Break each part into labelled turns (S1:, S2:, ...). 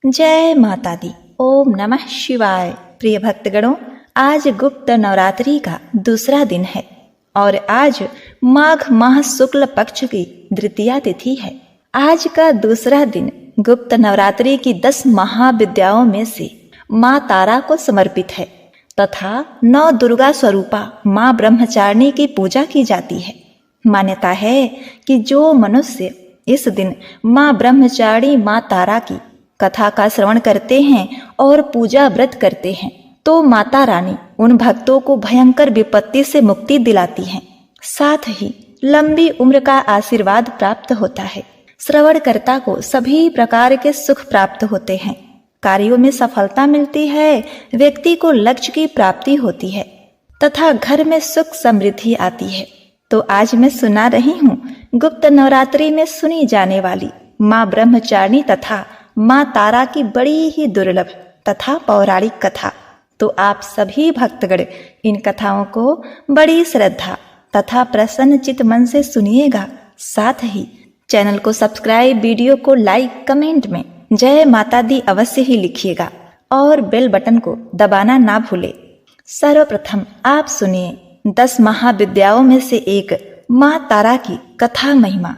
S1: जय माता दी। ओम नमः शिवाय। प्रिय भक्तगणों, आज गुप्त नवरात्रि का दूसरा दिन है और आज माघ माह शुक्ल पक्ष की द्वितीया तिथि है। आज का दूसरा दिन गुप्त नवरात्रि की 10 महाविद्याओं में से माँ तारा को समर्पित है तथा 9 दुर्गा स्वरूपा माँ ब्रह्मचारिणी की पूजा की जाती है। मान्यता है कि जो मनुष्य इस दिन माँ ब्रह्मचारिणी माँ तारा की कथा का श्रवण करते हैं और पूजा व्रत करते हैं तो माता रानी उन भक्तों को भयंकर विपत्ति से मुक्ति दिलाती हैं। साथ ही लंबी उम्र का आशीर्वाद प्राप्त होता है। श्रवणकर्ता को सभी प्रकार के सुख प्राप्त होते हैं, कार्यों में सफलता मिलती है, व्यक्ति को लक्ष्य की प्राप्ति होती है तथा घर में सुख समृद्धि आती है। तो आज मैं सुना रही हूँ गुप्त नवरात्रि में सुनी जाने वाली माँ ब्रह्मचारिणी तथा माँ तारा की बड़ी ही दुर्लभ तथा पौराणिक कथा। तो आप सभी भक्तगण इन कथाओं को बड़ी श्रद्धा तथा प्रसन्न चित्त मन से सुनिएगा। साथ ही चैनल को सब्सक्राइब, वीडियो को लाइक, कमेंट में जय माता दी अवश्य ही लिखिएगा और बेल बटन को दबाना ना भूले। सर्वप्रथम आप सुनिए 10 महाविद्याओं में से एक माँ तारा की कथा महिमा।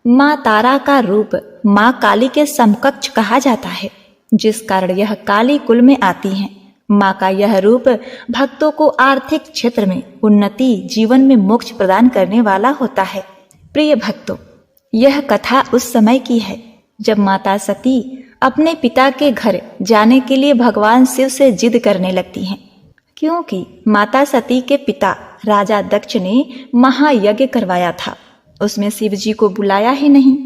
S1: माँ तारा का रूप माँ काली के समकक्ष कहा जाता है, जिस कारण यह काली कुल में आती हैं। माँ का यह रूप भक्तों को आर्थिक क्षेत्र में उन्नति, जीवन में मोक्ष प्रदान करने वाला होता है। प्रिय भक्तों, यह कथा उस समय की है जब माता सती अपने पिता के घर जाने के लिए भगवान शिव से जिद करने लगती हैं, क्योंकि माता सती के पिता राजा दक्ष ने महायज्ञ करवाया था, उसमें शिव जी को बुलाया ही नहीं।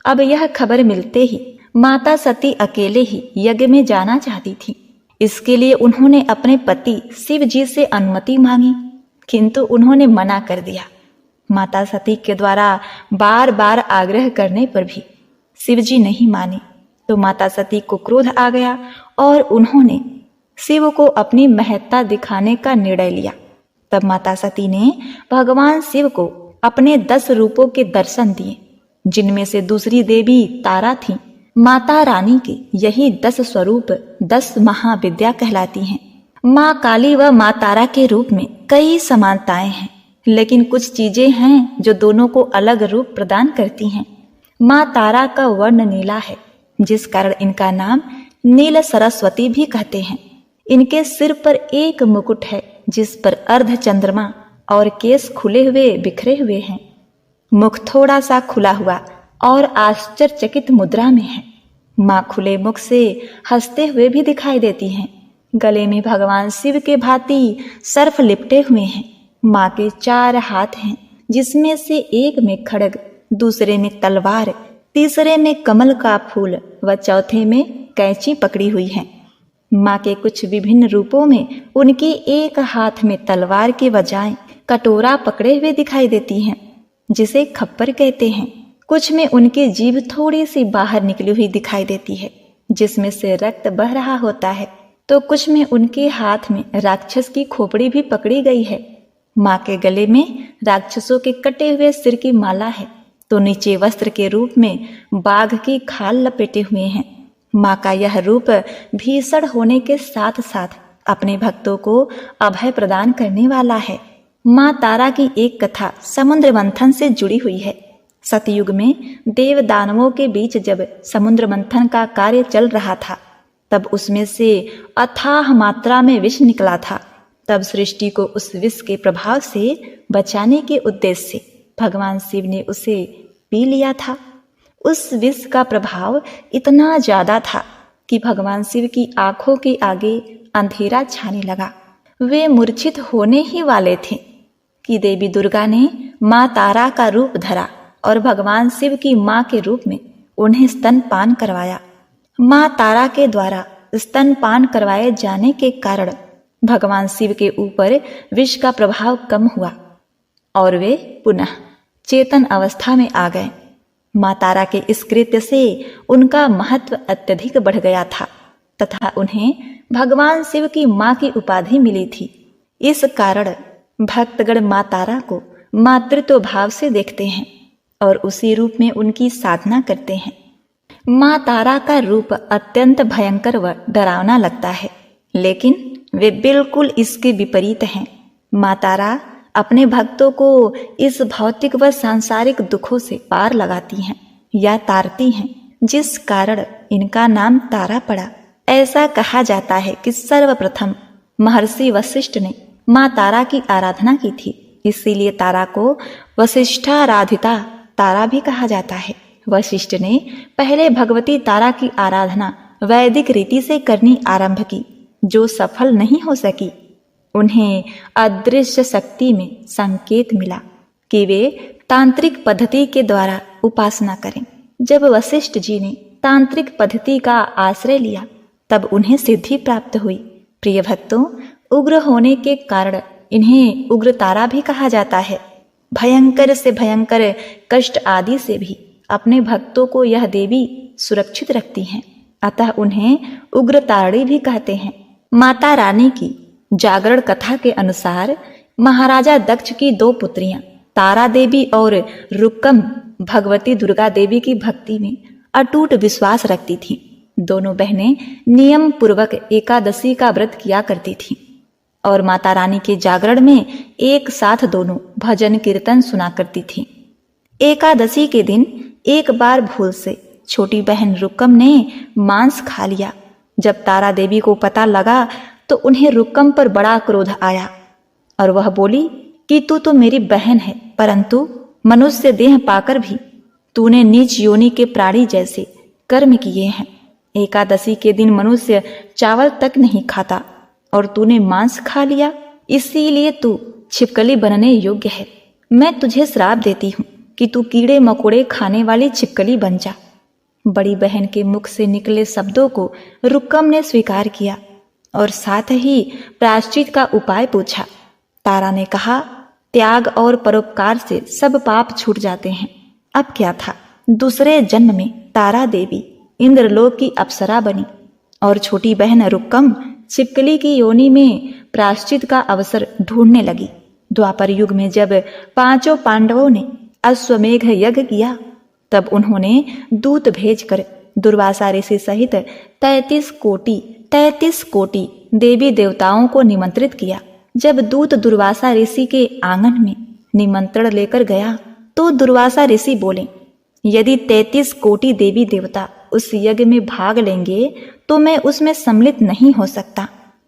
S1: अब यह खबर मिलते ही माता सती अकेले ही यज्ञ में जाना चाहती थी। इसके लिए उन्होंने अपने पति शिव जी से अनुमति मांगी, किंतु उन्होंने मना कर दिया। माता सती के द्वारा बार बार आग्रह करने पर भी शिव जी नहीं माने तो माता सती को क्रोध आ गया और उन्होंने शिव को अपनी महत्ता दिखाने का निर्णय लिया। तब माता सती ने भगवान शिव को अपने 10 रूपों के दर्शन दिए, जिनमें से दूसरी देवी तारा थी। माता रानी के यही 10 स्वरूप 10 महाविद्या कहलाती हैं। माँ काली व माँ तारा के रूप में कई समानताएं हैं, लेकिन कुछ चीजें हैं जो दोनों को अलग रूप प्रदान करती हैं। माँ तारा का वर्ण नीला है, जिस कारण इनका नाम नील सरस्वती भी कहते हैं। इनके सिर पर एक मुकुट है, जिस पर अर्ध चंद्रमा और केस खुले हुए बिखरे हुए हैं। मुख थोड़ा सा खुला हुआ और आश्चर्यचकित मुद्रा में है। माँ खुले मुख से हंसते हुए भी दिखाई देती हैं। गले में भगवान शिव के भांति सर्प लिपटे हुए हैं। माँ के 4 हाथ हैं, जिसमें से एक में खड्ग, दूसरे में तलवार, तीसरे में कमल का फूल व चौथे में कैंची पकड़ी हुई है। माँ के कुछ विभिन्न रूपों में उनके एक हाथ में तलवार के बजाय कटोरा पकड़े हुए दिखाई देती हैं, जिसे खप्पर कहते हैं। कुछ में उनकी जीभ थोड़ी सी बाहर निकली हुई दिखाई देती है, जिसमें से रक्त बह रहा होता है। तो कुछ में उनके हाथ में राक्षस की खोपड़ी भी पकड़ी गई है। माँ के गले में राक्षसों के कटे हुए सिर की माला है, तो नीचे वस्त्र के रूप में बाघ की खाल लपेटे हुए हैं। माँ का यह रूप भीषण होने के साथ साथ अपने भक्तों को अभय प्रदान करने वाला है। माँ तारा की एक कथा समुद्र मंथन से जुड़ी हुई है। सतयुग में देव दानवों के बीच जब समुद्र मंथन का कार्य चल रहा था, तब उसमें से अथाह मात्रा में विष निकला था। तब सृष्टि को उस विष के प्रभाव से बचाने के उद्देश्य से भगवान शिव ने उसे पी लिया था। उस विष का प्रभाव इतना ज्यादा था कि भगवान शिव की आंखों के आगे अंधेरा छाने लगा। वे मूर्छित होने ही वाले थे कि देवी दुर्गा ने माँ तारा का रूप धरा और भगवान शिव की माँ के रूप में उन्हें स्तनपान करवाया। माँ तारा के द्वारा स्तनपान करवाए जाने के कारण भगवान शिव के ऊपर विष का प्रभाव कम हुआ और वे पुनः चेतन अवस्था में आ गए। माँ तारा के इस कृत्य से उनका महत्व अत्यधिक बढ़ गया था तथा उन्हें भगवान शिव की माँ की उपाधि मिली थी। इस कारण भक्तगण माँ तारा को मातृत्व भाव से देखते हैं और उसी रूप में उनकी साधना करते हैं। माँ तारा का रूप अत्यंत भयंकर व डरावना लगता है, लेकिन वे बिल्कुल इसके विपरीत हैं। माँ तारा अपने भक्तों को इस भौतिक व सांसारिक दुखों से पार लगाती हैं या तारती हैं, जिस कारण इनका नाम तारा पड़ा। ऐसा कहा जाता है कि सर्वप्रथम महर्षि वशिष्ठ ने माँ तारा की आराधना की थी, इसीलिए तारा को वशिष्ठाराधिता तारा भी कहा जाता है। वशिष्ठ ने पहले भगवती तारा की आराधना वैदिक रीति से करनी आरंभ की, जो सफल नहीं हो सकी। उन्हें अदृश्य शक्ति में संकेत मिला कि वे तांत्रिक पद्धति के द्वारा उपासना करें। जब वशिष्ठ जी ने तांत्रिक पद्धति का आश्रय लिया, तब उन्हें सिद्धि प्राप्त हुई। प्रिय भक्तों, उग्र होने के कारण इन्हें उग्र तारा भी कहा जाता है। भयंकर से भयंकर कष्ट आदि से भी अपने भक्तों को यह देवी सुरक्षित रखती हैं, अतः उन्हें उग्र तारणी भी कहते हैं। माता रानी की जागरण कथा के अनुसार महाराजा दक्ष की 2 पुत्रियां तारा देवी और रुक्कम भगवती दुर्गा देवी की भक्ति में अटूट विश्वास रखती थीं। दोनों बहनें नियम पूर्वक एकादशी का व्रत किया करती थीं और माता रानी के जागरण में एक साथ दोनों भजन कीर्तन सुना करती थीं। एकादशी के दिन एक बार भूल से छोटी बहन रुक्कम ने मांस खा लिया। जब तारा देवी को पता लगा तो उन्हें रुक्कम पर बड़ा क्रोध आया और वह बोली कि तू तो मेरी बहन है, परंतु मनुष्य देह पाकर भी तूने नीच योनि के प्राणी जैसे कर्म किए हैं। एकादशी के दिन मनुष्य चावल तक नहीं खाता और तूने मांस खा लिया, इसीलिए तू छिपकली बनने योग्य है। मैं तुझे श्राप देती हूँ कि तू कीड़े मकोड़े खाने वाली छिपकली बन जा। बड़ी बहन के मुख से निकले शब्दों को रुक्कम ने स्वीकार किया और साथ ही प्रायश्चित का उपाय पूछा। तारा ने कहा, त्याग और परोपकार से सब पाप छूट जाते हैं। अब क्या था, दूसरे जन्म में तारा देवी इंद्रलोक की अप्सरा बनी और छोटी बहन रुक्कम छिपकली की योनि में प्रायश्चित का अवसर ढूंढने लगी। द्वापर युग में जब 5 पांडवों ने अश्वमेघ यज्ञ किया, तब उन्होंने दूत भेजकर दुर्वासा ऋषि सहित 33 कोटि देवी देवताओं को निमंत्रित किया। जब दूत दुर्वासा ऋषि के आंगन में निमंत्रण लेकर गया तो दुर्वासा ऋषि बोले, यदि 33 कोटि देवी देवता उस यज्ञ में भाग लेंगे तो मैं उसमें सम्मिलित नहीं हो सकता।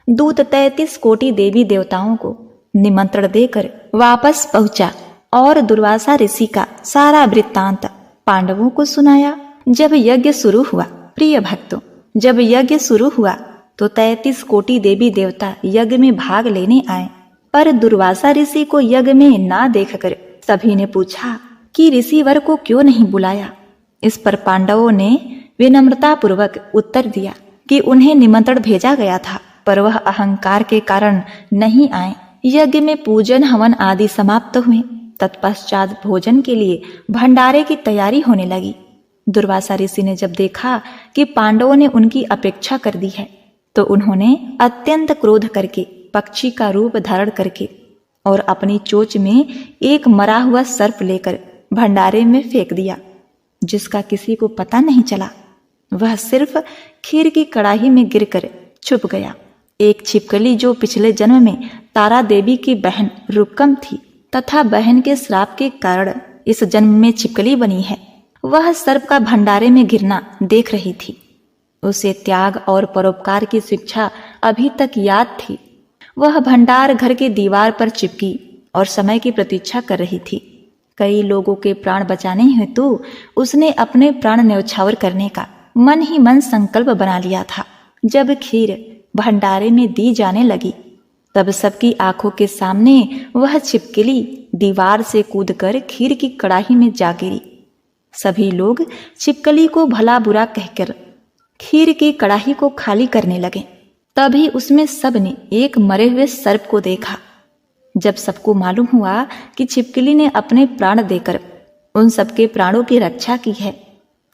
S1: दूत 33 कोटि देवी देवताओं को निमंत्रण देकर वापस पहुंचा और दुर्वासा ऋषि का सारा वृत्तांत पांडवों को सुनाया। जब यज्ञ शुरू हुआ, प्रिय भक्तों, जब यज्ञ शुरू हुआ तो 33 कोटि देवी देवता यज्ञ में भाग लेने आए, पर दुर्वासा ऋषि को यज्ञ में ना देखकर सभी ने पूछा कि ऋषिवर को क्यों नहीं बुलाया। इस पर पांडवों ने विनम्रता पूर्वक उत्तर दिया कि उन्हें निमंत्रण भेजा गया था, पर वह अहंकार के कारण नहीं आए। यज्ञ में पूजन हवन आदि समाप्त हुए। तत्पश्चात भोजन के लिए भंडारे की तैयारी होने लगी। दुर्वासा ऋषि ने जब देखा कि पांडवों ने उनकी अपेक्षा कर दी है, तो उन्होंने अत्यंत क्रोध करके पक्षी का रूप धारण करके और अपनी चोंच में एक मरा हुआ सर्प लेकर भंडारे में फेंक दिया, जिसका किसी को पता नहीं चला। वह सिर्फ खीर की कड़ाही में गिरकर छुप गया। एक छिपकली जो पिछले जन्म में तारा देवी की बहन रुक्कम थी तथा बहन के श्राप के कारण इस जन्म में छिपकली बनी है, वह सर्प का भंडारे में गिरना देख रही थी। उसे त्याग और परोपकार की शिक्षा अभी तक याद थी। वह भंडार घर की दीवार पर चिपकी और समय की प्रतीक्षा कर रही थी। कई लोगों के प्राण बचाने हेतु उसने अपने प्राण न्यौछावर करने का मन ही मन संकल्प बना लिया था। जब खीर भंडारे में दी जाने लगी, तब सबकी आंखों के सामने वह छिपकली दीवार से कूदकर खीर की कड़ाही में जा गिरी। सभी लोग छिपकली को भला बुरा कहकर खीर की कड़ाही को खाली करने लगे। तभी उसमें सब ने एक मरे हुए सर्प को देखा। जब सबको मालूम हुआ कि छिपकली ने अपने प्राण देकर उन सबके प्राणों की रक्षा की है,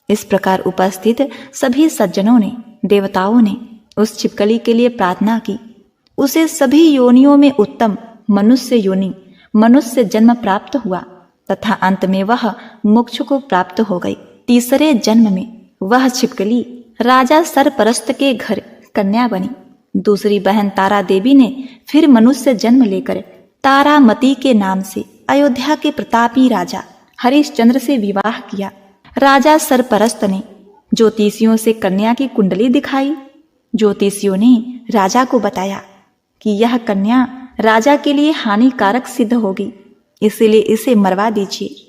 S1: इस प्रकार उपस्थित सभी सज्जनों ने, देवताओं ने उस छिपकली के लिए प्रार्थना की। उसे सभी योनियों में उत्तम मनुष्य जन्म प्राप्त हुआ तथा अंत में वह मोक्ष को प्राप्त हो गई। तीसरे जन्म में वह छिपकली राजा सरपरस्त के घर कन्या बनी। दूसरी बहन तारा देवी ने फिर मनुष्य जन्म लेकर तारामती के नाम से अयोध्या के प्रतापी राजा हरिश्चंद्र से विवाह किया। राजा सरपरस्त ने ज्योतिषियों से कन्या की कुंडली दिखाई। ज्योतिषियों ने राजा को बताया कि यह कन्या राजा के लिए हानिकारक सिद्ध होगी, इसलिए इसे मरवा दीजिए।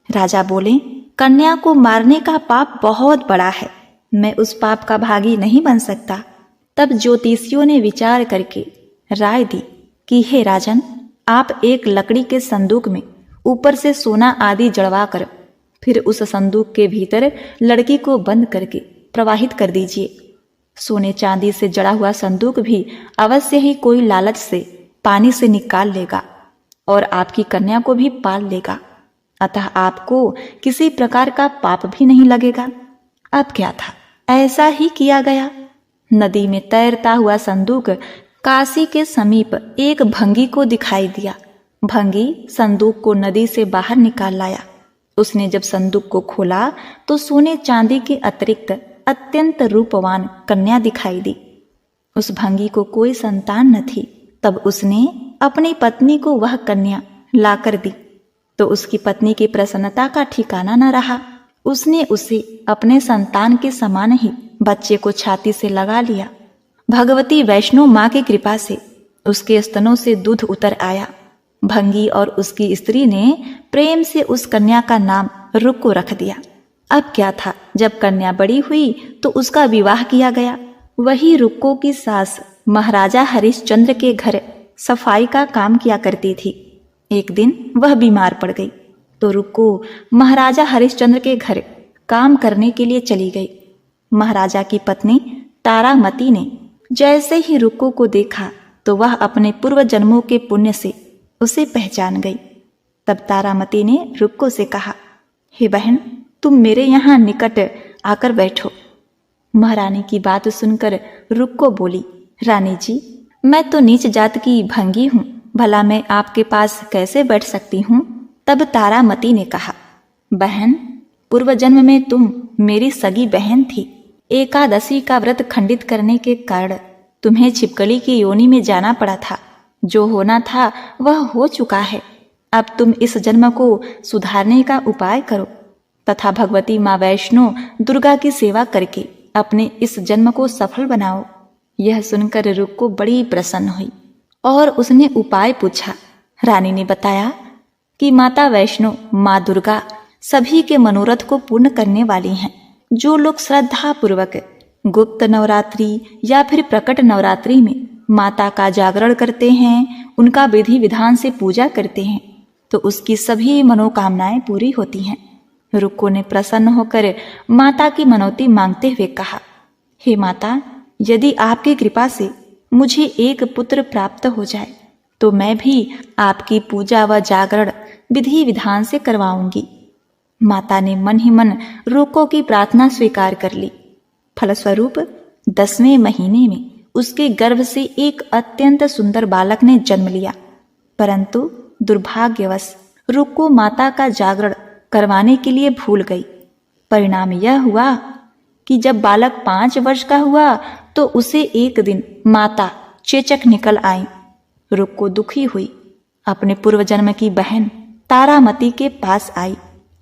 S1: राजा बोले, कन्या को मारने का पाप बहुत बड़ा है, मैं उस पाप का भागी नहीं बन सकता। तब ज्योतिषियों ने विचार करके राय दी कि हे राजन, आप एक लकड़ी के संदूक में ऊपर से सोना आदि जड़वा कर फिर उस संदूक के भीतर लड़की को बंद करके प्रवाहित कर दीजिए। सोने चांदी से जड़ा हुआ संदूक भी अवश्य ही कोई लालच से पानी से निकाल लेगा और आपकी कन्या को भी पाल लेगा, अतः आपको किसी प्रकार का पाप भी नहीं लगेगा। अब क्या था, ऐसा ही किया गया। नदी में तैरता हुआ संदूक काशी के समीप एक भंगी को दिखाई दिया। भंगी संदूक को नदी से बाहर निकाल लाया। उसने जब संदूक को खोला तो सोने चांदी के अतिरिक्त अत्यंत रूपवान कन्या दिखाई दी। उस भंगी को कोई संतान न थी। तब उसने अपनी पत्नी को वह कन्या लाकर दी तो उसकी पत्नी की प्रसन्नता का ठिकाना न रहा। उसने उसे अपने संतान के समान ही बच्चे को छाती से लगा लिया। भगवती वैष्णो माँ की कृपा से उसके स्तनों से दूध उतर आया। भंगी और उसकी स्त्री ने प्रेम से उस कन्या का नाम रुक्को रख दिया। अब क्या था, जब कन्या बड़ी हुई तो उसका विवाह किया गया। वही रुक्को की सास महाराजा हरिश्चंद्र के घर सफाई का काम किया करती थी। एक दिन वह बीमार पड़ गई तो रुक्को महाराजा हरिश्चंद्र के घर काम करने के लिए चली गई। महाराजा की पत्नी तारामती ने जैसे ही रुक्को को देखा तो वह अपने पूर्व जन्मों के पुण्य से उसे पहचान गई। तब तारामती ने रुक्को से कहा, हे बहन, तुम मेरे यहाँ निकट आकर बैठो। महारानी की बात सुनकर रुक्को बोली, रानी जी, मैं तो नीच जात की भंगी हूँ, भला मैं आपके पास कैसे बैठ सकती हूँ। तब तारामती ने कहा, बहन, पूर्व जन्म में तुम मेरी सगी बहन थी। एकादशी का व्रत खंडित करने के कारण तुम्हें छिपकली की योनि में जाना पड़ा था। जो होना था वह हो चुका है। अब तुम इस जन्म को सुधारने का उपाय करो तथा भगवती माँ वैष्णो दुर्गा की सेवा करके अपने इस जन्म को सफल बनाओ। यह सुनकर रुक्को बड़ी प्रसन्न हुई और उसने उपाय पूछा। रानी ने बताया कि माता वैष्णो माँ दुर्गा सभी के मनोरथ को पूर्ण करने वाली हैं। जो लोग श्रद्धा पूर्वक गुप्त नवरात्रि या फिर प्रकट नवरात्रि में माता का जागरण करते हैं, उनका विधि विधान से पूजा करते हैं, तो उसकी सभी मनोकामनाएं पूरी होती हैं। रुक्को ने प्रसन्न होकर माता की मनौती मांगते हुए कहा, हे माता, यदि आपकी कृपा से मुझे एक पुत्र प्राप्त हो जाए तो मैं भी आपकी पूजा व जागरण विधि विधान से करवाऊंगी। माता ने मन ही मन रुक्को की प्रार्थना स्वीकार कर ली। फलस्वरूप 10वें महीने में उसके गर्भ से एक अत्यंत सुंदर बालक ने जन्म लिया। परंतु दुर्भाग्यवश रुक्को माता का जागरण करवाने के लिए भूल गई। परिणाम यह हुआ कि जब बालक 5 वर्ष का हुआ तो उसे एक दिन माता चेचक निकल आई। रुक्को दुखी हुई, अपने पूर्व जन्म की बहन तारामती के पास आई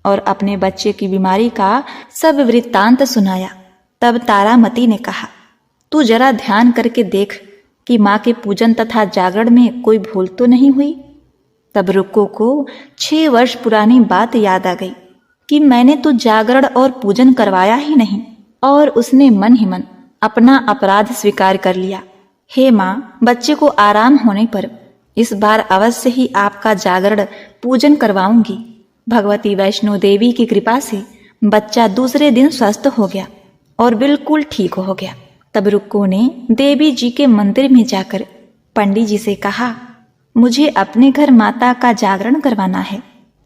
S1: और अपने बच्चे की बीमारी का सब वृत्तांत सुनाया। तब तारामती ने कहा, तू जरा ध्यान करके देख कि माँ के पूजन तथा जागरण में कोई भूल तो नहीं हुई। तब रुक्को को 6 वर्ष पुरानी बात याद आ गई कि मैंने तो जागरण और पूजन करवाया ही नहीं, और उसने मन ही मन अपना अपराध स्वीकार कर लिया। हे माँ, बच्चे को आराम होने पर इस बार अवश्य ही आपका जागरण पूजन करवाऊंगी। भगवती वैष्णो देवी की कृपा से बच्चा दूसरे दिन स्वस्थ हो गया और बिल्कुल ठीक हो गया। तब रुक्को ने देवी जी के मंदिर में जाकर पंडित जी से कहा, मुझे अपने घर माता का जागरण करवाना है,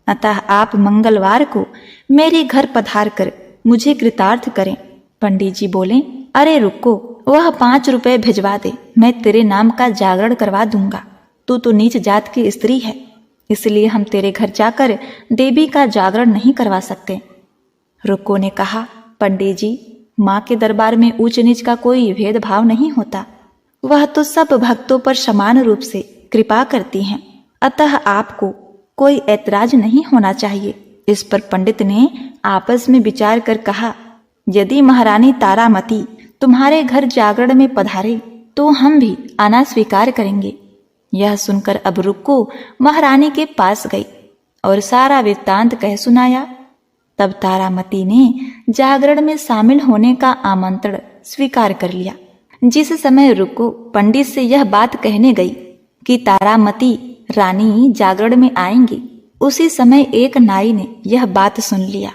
S1: अतः आप मंगलवार को मेरे घर पधार कर मुझे कृतार्थ करें। पंडित जी बोले, अरे रुक्को, वह 5 रुपए भिजवा दे, मैं तेरे नाम का जागरण करवा दूंगा। तू तो नीच जात की स्त्री है, इसलिए हम तेरे घर जाकर देवी का जागरण नहीं करवा सकते। रुक्को ने कहा, पंडित जी, माँ के दरबार में ऊंच नीच का कोई भेदभाव नहीं होता। वह तो सब भक्तों पर समान रूप से कृपा करती हैं, अतः आपको कोई ऐतराज नहीं होना चाहिए। इस पर पंडित ने आपस में विचार कर कहा, यदि महारानी तारामती तुम्हारे घर जागरण में पधारे तो हम भी आना स्वीकार करेंगे। यह सुनकर अब रुक्को महारानी के पास गई और सारा वृत्तांत कह सुनाया। तब तारामती ने जागरण में शामिल होने का आमंत्रण स्वीकार कर लिया। जिस समय रुक्को पंडित से यह बात कहने गई कि तारामती रानी जागरण में आएंगी, उसी समय एक नाई ने यह बात सुन लिया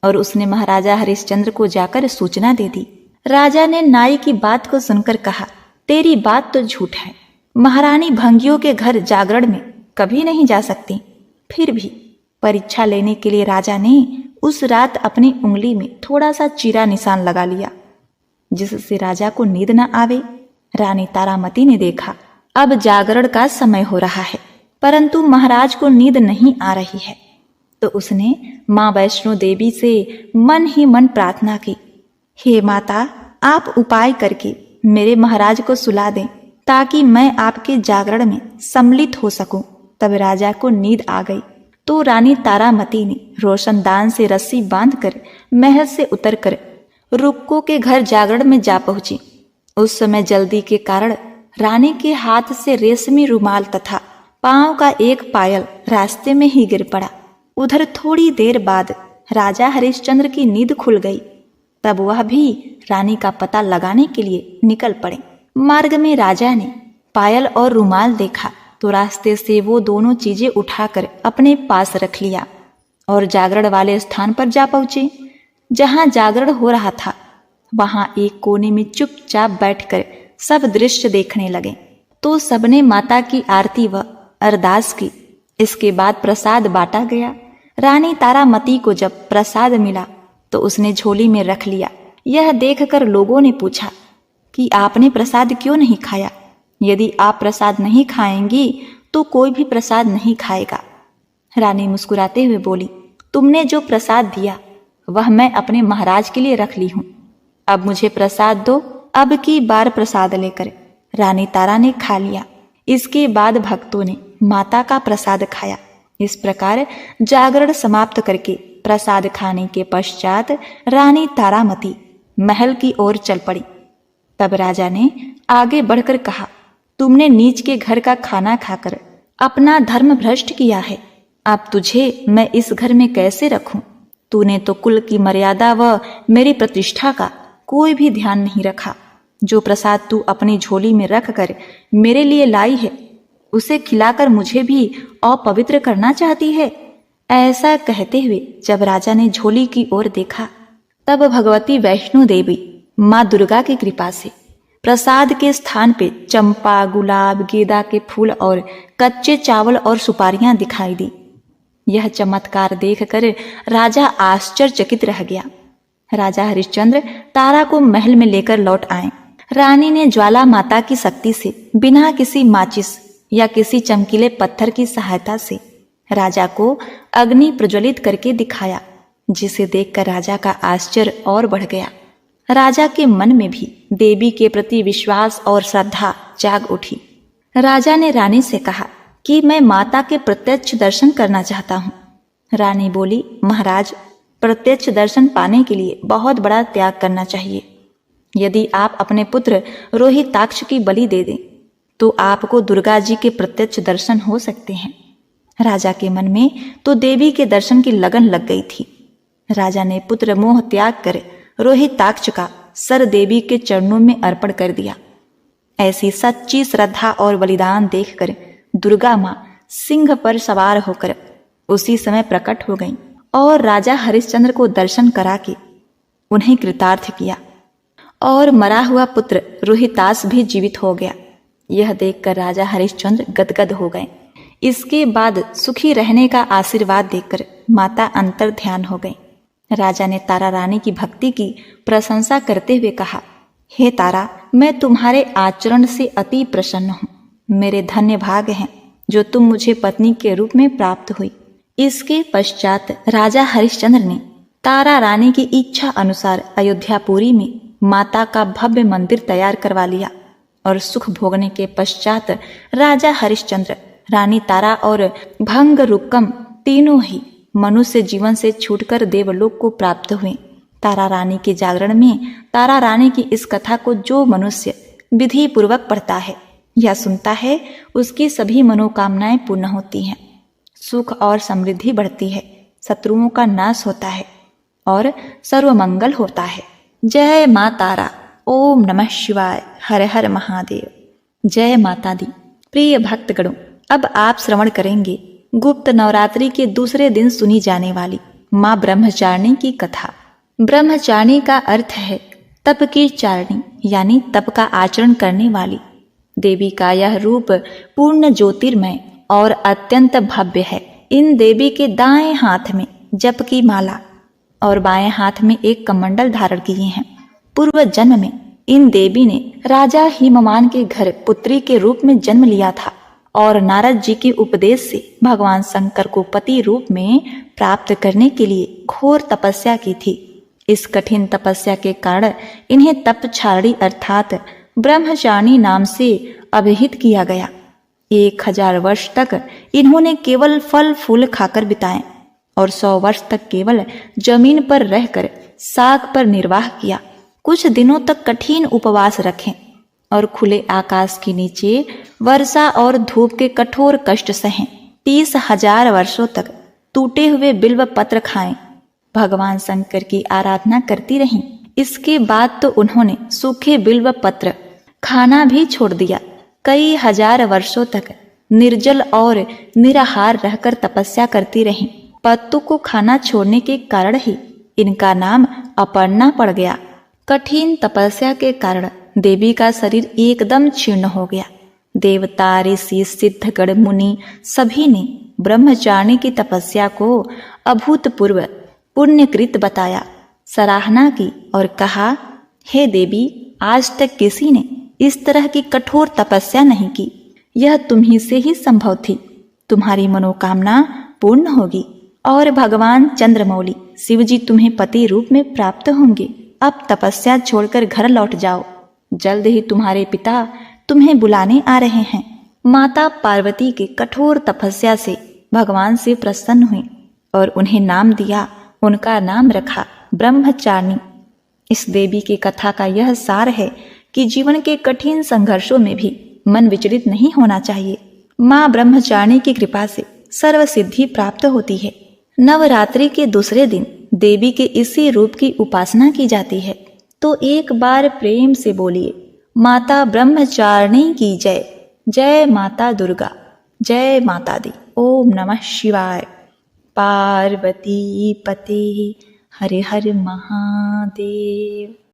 S1: और उसने महाराजा हरिश्चंद्र को जाकर सूचना दे दी। राजा ने नाई की बात को सुनकर कहा, तेरी बात तो झूठ है। महारानी भंगियों के घर जागरण में कभी नहीं जा सकती। फिर भी परीक्षा लेने के लिए राजा ने उस रात अपनी उंगली में थोड़ा सा चीरा निशान लगा लिया, जिससे राजा को नींद न आवे। रानी तारामती ने देखा अब जागरण का समय हो रहा है, परंतु महाराज को नींद नहीं आ रही है, तो उसने माँ वैष्णो देवी से मन ही मन प्रार्थना की, हे माता, आप उपाय करके मेरे महाराज को सुला दें ताकि मैं आपके जागरण में सम्मिलित हो सकूं। तब राजा को नींद आ गई तो रानी तारामती ने रोशनदान से रस्सी बांधकर महल से उतरकर रुक्को के घर जागरण में जा पहुंची। उस समय जल्दी के कारण रानी के हाथ से रेशमी रुमाल तथा पांव का एक पायल रास्ते में ही गिर पड़ा। उधर थोड़ी देर बाद राजा हरिश्चंद्र की नींद खुल गई। तब वह भी रानी का पता लगाने के लिए निकल पड़े। मार्ग में राजा ने पायल और रुमाल देखा तो रास्ते से वो दोनों चीजें उठाकर अपने पास रख लिया और जागरण वाले स्थान पर जा पहुंचे। जहां जागरण हो रहा था वहां एक कोने में चुपचाप बैठकर सब दृश्य देखने लगे। तो सबने माता की आरती व अरदास की। इसके बाद प्रसाद बांटा गया। रानी तारामती को जब प्रसाद मिला तो उसने झोली में रख लिया। यह देखकर लोगों ने पूछा कि आपने प्रसाद क्यों नहीं खाया? यदि आप प्रसाद नहीं खाएंगी तो कोई भी प्रसाद नहीं खाएगा। रानी मुस्कुराते हुए बोली, तुमने जो प्रसाद दिया वह मैं अपने महाराज के लिए रख ली हूं। अब मुझे प्रसाद दो। अब की बार प्रसाद लेकर रानी तारा ने खा लिया। इसके बाद भक्तों ने माता का प्रसाद खाया। इस प्रकार जागरण समाप्त करके प्रसाद खाने के पश्चात रानी तारामती महल की ओर चल पड़ी। तब राजा ने आगे बढ़कर कहा, तुमने नीच के घर का खाना खाकर अपना धर्म भ्रष्ट किया है। अब तुझे मैं इस घर में कैसे रखूं? तूने तो कुल की मर्यादा व मेरी प्रतिष्ठा का कोई भी ध्यान नहीं रखा। जो प्रसाद तू अपनी झोली में रख कर मेरे लिए लाई है उसे खिलाकर मुझे भी अपवित्र करना चाहती है। ऐसा कहते हुए जब राजा ने झोली की ओर देखा तब भगवती वैष्णो देवी माँ दुर्गा की कृपा से प्रसाद के स्थान पे चंपा, गुलाब, गेंदा के फूल और कच्चे चावल और सुपारियां दिखाई दी। यह चमत्कार देखकर राजा आश्चर्यचकित रह गया। राजा हरिश्चंद्र तारा को महल में लेकर लौट आए। रानी ने ज्वाला माता की शक्ति से बिना किसी माचिस या किसी चमकीले पत्थर की सहायता से राजा को अग्नि प्रज्वलित करके दिखाया, जिसे देखकर राजा का आश्चर्य और बढ़ गया। राजा के मन में भी देवी के प्रति विश्वास और श्रद्धा जाग उठी। राजा ने रानी से कहा कि मैं माता के प्रत्यक्ष दर्शन करना चाहता हूँ। रानी बोली, महाराज, प्रत्यक्ष दर्शन पाने के लिए बहुत बड़ा त्याग करना चाहिए। यदि आप अपने पुत्र रोहिताक्ष की बलि दे दें तो आपको दुर्गा जी के प्रत्यक्ष दर्शन हो सकते हैं। राजा के मन में तो देवी के दर्शन की लगन लग गई थी। राजा ने पुत्र मोह त्याग कर रोहिताक्ष का सर देवी के चरणों में अर्पण कर दिया। ऐसी सच्ची श्रद्धा और बलिदान देखकर दुर्गा माँ सिंह पर सवार होकर उसी समय प्रकट हो गईं और राजा हरिश्चंद्र को दर्शन करा के उन्हें कृतार्थ किया और मरा हुआ पुत्र रोहितास भी जीवित हो गया। यह देखकर राजा हरिश्चंद्र गदगद हो गए। इसके बाद सुखी रहने का आशीर्वाद देकर माता अंतर ध्यान हो गई। राजा ने तारा रानी की भक्ति की प्रशंसा करते हुए कहा, हे तारा, मैं तुम्हारे आचरण से अति प्रसन्न हूँ। मेरे धन्य भाग हैं जो तुम मुझे पत्नी के रूप में प्राप्त हुई। इसके पश्चात राजा हरिश्चंद्र ने तारा रानी की इच्छा अनुसार अयोध्यापुरी में माता का भव्य मंदिर तैयार करवा लिया और सुख भोगने के पश्चात राजा हरिश्चंद्र, रानी तारा और भंग रुक्कम तीनों ही मनुष्य जीवन से छूटकर देवलोक को प्राप्त हुए। तारा रानी के जागरण में तारा रानी की इस कथा को जो मनुष्य विधि पूर्वक पढ़ता है या सुनता है, उसकी सभी मनोकामनाएं पूर्ण होती हैं, सुख और समृद्धि बढ़ती है, शत्रुओं का नाश होता है और सर्वमंगल होता है। जय मां तारा। ओम नमः शिवाय। हर हर महादेव। जय माता दी। प्रिय भक्तगणों, अब आप श्रवण करेंगे गुप्त नवरात्रि के दूसरे दिन सुनी जाने वाली मां ब्रह्मचारिणी की कथा। ब्रह्मचारिणी का अर्थ है तप की चारिणी, यानी तप का आचरण करने वाली। देवी का यह रूप पूर्ण ज्योतिर्मय और अत्यंत भव्य है। इन देवी के दाएं हाथ में जप की माला और बाएं हाथ में एक कमंडल धारण किए हैं। पूर्व जन्म में इन देवी ने राजा हिमवान के घर पुत्री के रूप में जन्म लिया था और नारद जी के उपदेश से भगवान शंकर को पति रूप में प्राप्त करने के लिए घोर तपस्या की थी। इस कठिन तपस्या के कारण इन्हें तपचारिणी अर्थात ब्रह्मचारिणी नाम से अभिहित किया गया। 1000 वर्ष तक इन्होंने केवल फल फूल खाकर बिताए और 100 वर्ष तक केवल जमीन पर रहकर साग पर निर्वाह किया। कुछ दिनों तक कठिन उपवास रखें और खुले आकाश के नीचे वर्षा और धूप के कठोर कष्ट सहें। 30,000 वर्षों तक टूटे हुए बिल्व पत्र खाएं, भगवान शंकर की आराधना करती रहीं। इसके बाद तो उन्होंने सूखे बिल्व पत्र खाना भी छोड़ दिया। कई हजार वर्षों तक निर्जल और निराहार रहकर तपस्या करती रहीं। पत्तों को खाना छोड़ने के कारण ही इनका नाम अपर्णा पड़ गया। कठिन तपस्या के कारण देवी का शरीर एकदम क्षीण हो गया। देवता, ऋषि, सिद्धगण, मुनि सभी ने ब्रह्मचारिणी की तपस्या को अभूतपूर्व पुण्यकृत बताया, सराहना की और कहा, हे देवी, आज तक किसी ने इस तरह की कठोर तपस्या नहीं की। यह तुम्ही से ही संभव थी। तुम्हारी मनोकामना पूर्ण होगी और भगवान चंद्रमौली शिव जी तुम्हें पति रूप में प्राप्त होंगे। अब तपस्या छोड़कर घर लौट जाओ। जल्द ही तुम्हारे पिता तुम्हें बुलाने आ रहे हैं। माता पार्वती के कठोर तपस्या से भगवान से प्रसन्न हुए और उन्हें नाम दिया। उनका नाम रखा ब्रह्मचारिणी। इस देवी की कथा का यह सार है कि जीवन के कठिन संघर्षों में भी मन विचलित नहीं होना चाहिए। मां ब्रह्मचारिणी की कृपा से सर्व सिद्धि प्राप्त होती है। नवरात्रि के दूसरे दिन देवी के इसी रूप की उपासना की जाती है। तो एक बार प्रेम से बोलिए, माता ब्रह्मचारिणी की जय। जय माता दुर्गा। जय माता दी। ओम नमः शिवाय। पार्वती पते हर हर महादेव।